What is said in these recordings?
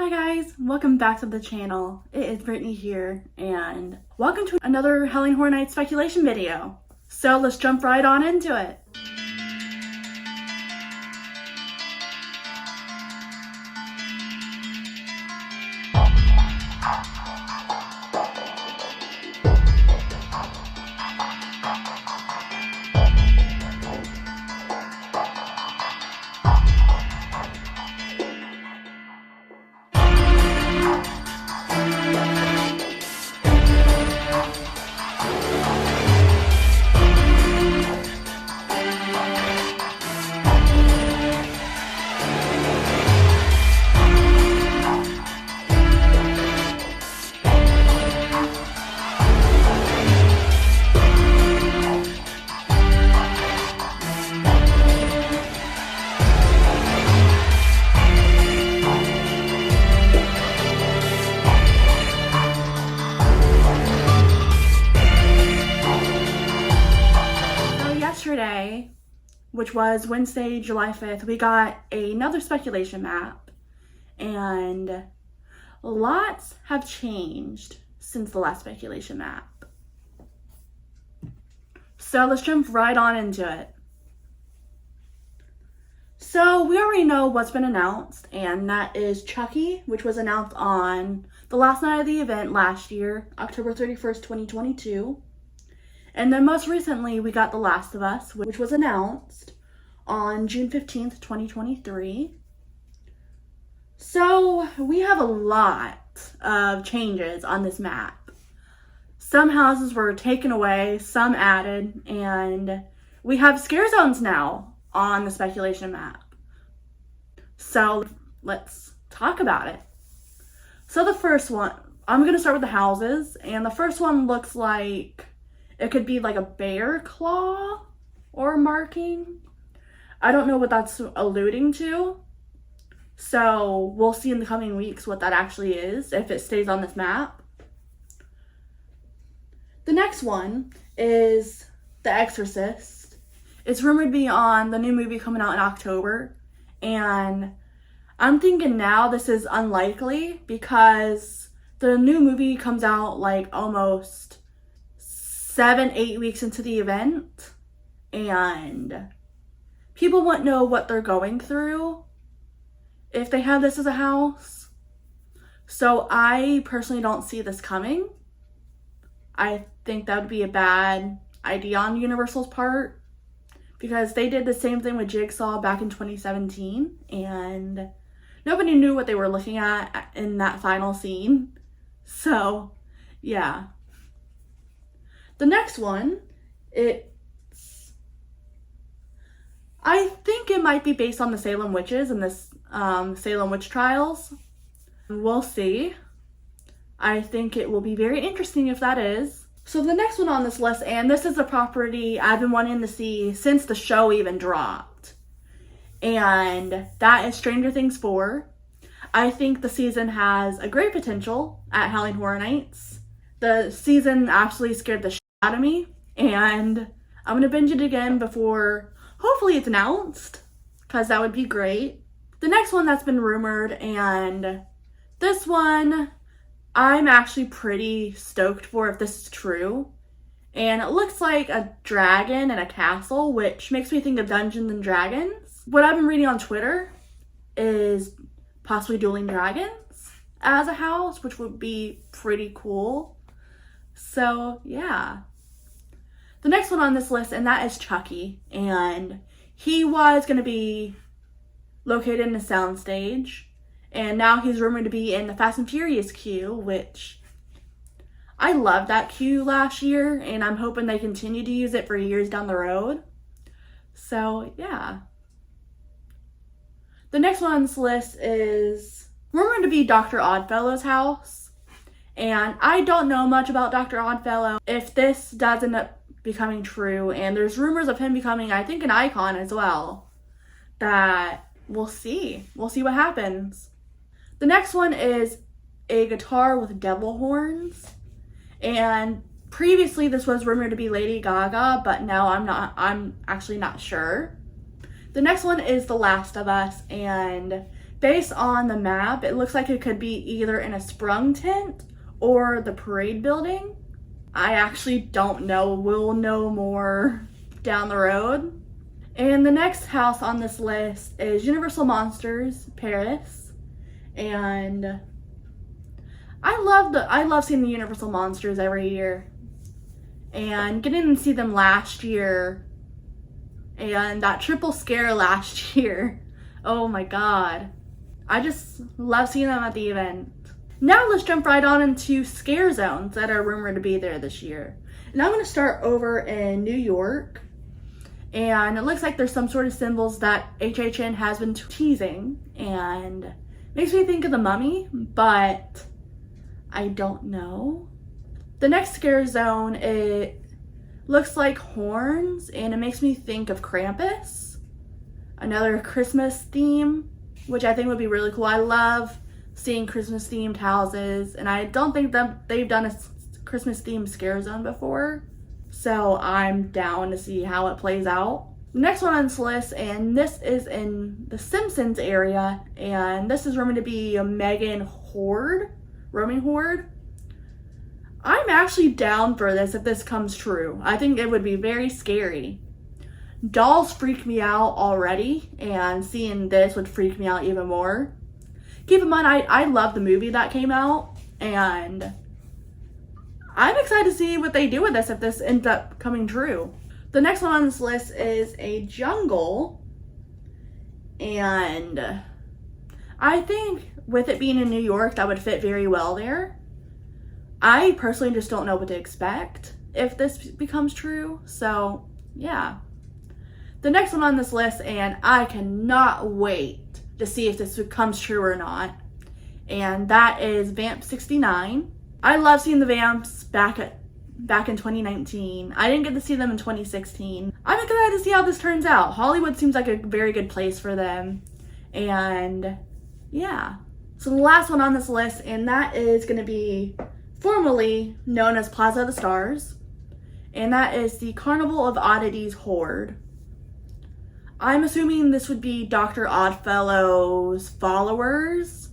Hi guys, welcome back to the channel. It is Brittany here, and welcome to another Halloween Horror Nights speculation video. So let's jump right on into it. Yesterday, which was Wednesday, July 5th, we got another speculation map, and lots have changed since the last speculation map. So let's jump right on into it. So we already know what's been announced, and that is Chucky, which was announced on the last night of the event last year, October 31st, 2022. And then most recently, we got The Last of Us, which was announced on June 15th, 2023. So we have a lot of changes on this map. Some houses were taken away, some added, and we have scare zones now on the speculation map. So let's talk about it. So the first one, I'm going to start with the houses, and the first one looks like it could be like a bear claw or marking. I don't know what that's alluding to. So we'll see in the coming weeks what that actually is, if it stays on this map. The next one is The Exorcist. It's rumored to be on the new movie coming out in October. And I'm thinking now this is unlikely because the new movie comes out like almost 7-8 weeks into the event, and people won't know what they're going through if they have this as a house. So I personally don't see this coming. I think that would be a bad idea on Universal's part, because they did the same thing with Jigsaw back in 2017, and nobody knew what they were looking at in that final scene. So yeah. The next one, I think it might be based on the Salem witches and this Salem witch trials. We'll see. I think it will be very interesting if that is. So the next one on this list, and this is a property I've been wanting to see since the show even dropped, and that is Stranger Things 4. I think the season has a great potential at Halloween Horror Nights. The season absolutely scared the shit out of me, and I'm gonna binge it again before hopefully it's announced, because that would be great. The next one that's been rumored, and this one I'm actually pretty stoked for if this is true, and it looks like a dragon and a castle, which makes me think of Dungeons and Dragons. What I've been reading on Twitter is possibly Dueling Dragons as a house, which would be pretty cool. So yeah. The next one on this list, and that is Chucky, and he was going to be located in a soundstage, and now he's rumored to be in the Fast and Furious queue, which I loved that queue last year, and I'm hoping they continue to use it for years down the road. So yeah. The next one on this list is rumored to be Dr. Oddfellow's house. And I don't know much about Dr. Oddfellow. If this does end up becoming true, and there's rumors of him becoming, I think, an icon as well, that we'll see. We'll see what happens. The next one is a guitar with devil horns. And previously this was rumored to be Lady Gaga, but now I'm actually not sure. The next one is The Last of Us, and Based on the map, it looks like it could be either in a sprung tent or the parade building. I actually don't know. We'll know more down the road. And the next house on this list is Universal Monsters Paris. And I love seeing the Universal Monsters every year. And getting to see them last year and that triple scare last year. Oh my god. I just love seeing them at the event. Now let's jump right on into scare zones that are rumored to be there this year. And I'm going to start over in New York. And it looks like there's some sort of symbols that HHN has been teasing. And makes me think of the Mummy, but I don't know. The next scare zone, it looks like horns, and it makes me think of Krampus. Another Christmas theme, which I think would be really cool. I love seeing Christmas themed houses, and I don't think that they've done a Christmas themed scare zone before. So I'm down to see how it plays out. Next one on this list, and this is in the Simpsons area, and this is rumored to be a Megan horde, roaming horde. I'm actually down for this if this comes true. I think it would be very scary. Dolls freak me out already, and seeing this would freak me out even more. Keep in mind, I love the movie that came out, and I'm excited to see what they do with this if this ends up coming true. The next one on this list is a jungle, and I think with it being in New York, that would fit very well there. I personally just don't know what to expect if this becomes true, so yeah. The next one on this list, and I cannot wait to see if this comes true or not, and that is Vamp 69. I love seeing the Vamps back in 2019. I didn't get to see them in 2016. I'm excited to see how this turns out. Hollywood seems like a very good place for them, and yeah. So the last one on this list, and that is going to be formerly known as Plaza of the Stars, and that is the Carnival of Oddities Horde. I'm assuming this would be Dr. Oddfellow's followers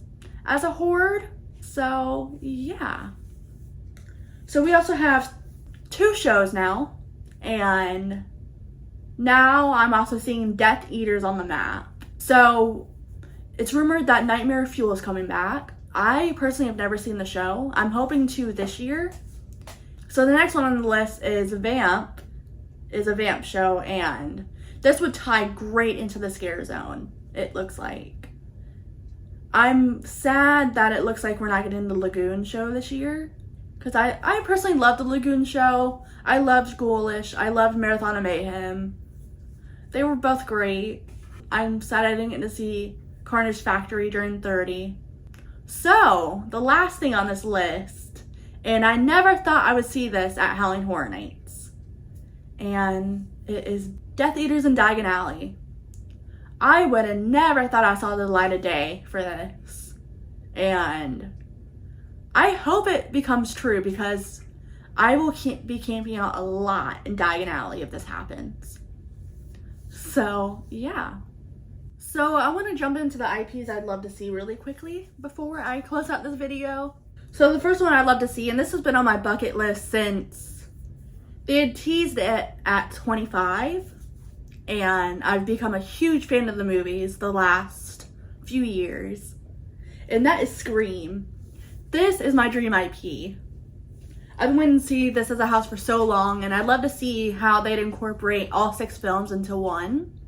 as a horde. So yeah. So we also have 2 shows now, and now I'm also seeing Death Eaters on the map. So it's rumored that Nightmare Fuel is coming back. I personally have never seen the show. I'm hoping to this year. So the next one on the list is Vamp, is a Vamp show, and this would tie great into the scare zone, it looks like. I'm sad that it looks like we're not getting the Lagoon show this year, because I personally love the Lagoon show. I loved Ghoulish. I loved Marathon of Mayhem. They were both great. I'm sad I didn't get to see Carnage Factory during 30. So, the last thing on this list, and I never thought I would see this at Halloween Horror Nights, and it is Death Eaters in Diagon Alley. I would have never thought I saw the light of day for this, and I hope it becomes true because I will be camping out a lot in Diagon Alley if this happens. So, yeah. So I want to jump into the IPs I'd love to see really quickly before I close out this video. So the first one I'd love to see, and this has been on my bucket list since they had teased it at 25, and I've become a huge fan of the movies the last few years, and that is Scream. This is my dream IP. I've been wanting to see this as a house for so long, and I'd love to see how they'd incorporate all 6 films into one,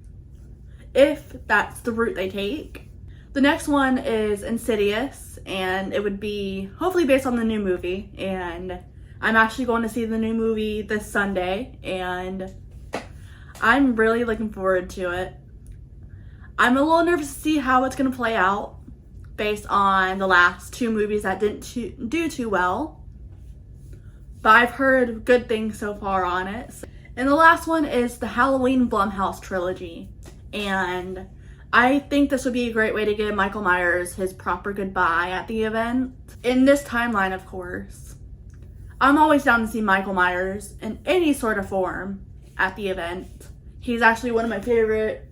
if that's the route they take. The next one is Insidious, and it would be hopefully based on the new movie, and I'm actually going to see the new movie this Sunday, and I'm really looking forward to it. I'm a little nervous to see how it's going to play out based on the last 2 movies that didn't do too well, but I've heard good things so far on it. And the last one is the Halloween Blumhouse trilogy. And I think this would be a great way to give Michael Myers his proper goodbye at the event. In this timeline, of course. I'm always down to see Michael Myers in any sort of form at the event. He's actually one of my favorite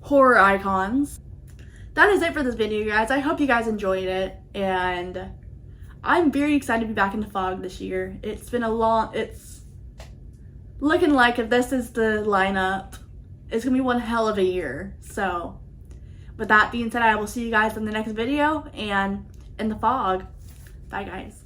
horror icons. that is it for this video, guys. I hope you guys enjoyed it, and I'm very excited to be back in the fog this year. It's looking like, if this is the lineup, it's gonna be one hell of a year. So with that being said, I will see you guys in the next video and in the fog. Bye, guys.